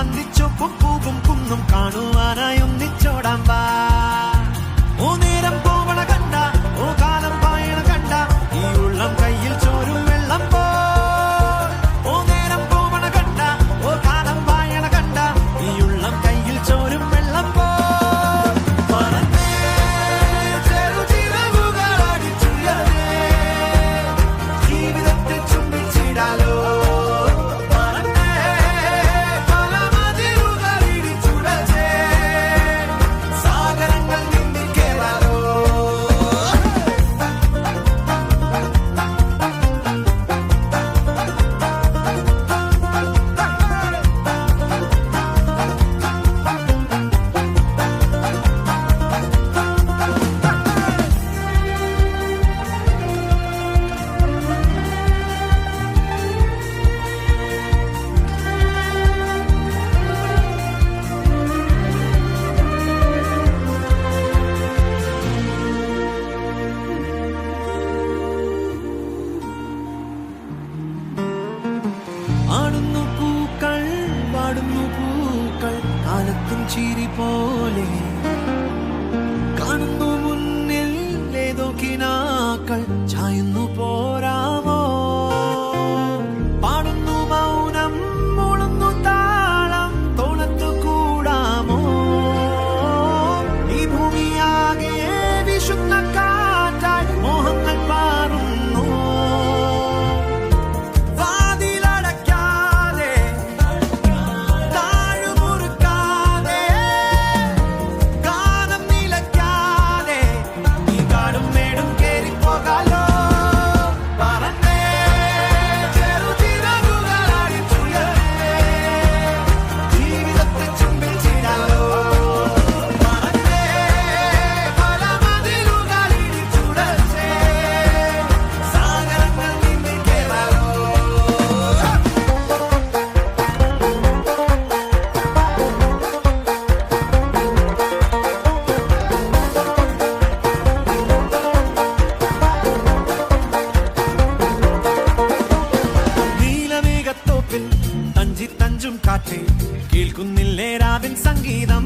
അന്തിച്ചൊപ്പും പൂവും കുന്നും കാണുവാനായി ഒന്നിച്ചോടാൻ വാ. ഓ നേരം പോവണ കണ്ട, ഓ കാലം പായണ കണ്ട, ഈ ഉള്ളം കയ്യിൽ ചോരും വെള്ളം പോ. ഓ നേരം പോവണ കണ്ട, ഓ കാലം പായണ കണ്ട, ഈ ഉള്ളം കയ്യിൽ ചോരും വെള്ളം പോ. പറന്നേ ചെറുചിറകുകളടിച്ചുയരേ, ജീവിതത്തെ ചുംബിച്ചിടാലോ. ആടുന്നു പൂക്കൾ, വാടുന്നു പൂക്കൾ, കാലത്തും ചിരി പോലെ കാണുന്നു മുന്നിൽ ഏതോ കിനാക്കൾ, ചായുന്നു പോരാമോ. പാടുന്നു മൗനം, മൂളുന്നു താളം, തോളത്തു കൂടാമോ. ഈ ഭൂമിയാകെ വിശുദ്ധ കാറ്റായി മോഹങ്ങൾ പാറുന്നു. തഞ്ചി തഞ്ചും കാറ്റേ കേൾക്കുന്നില്ലേ രാവിൻ സംഗീതം.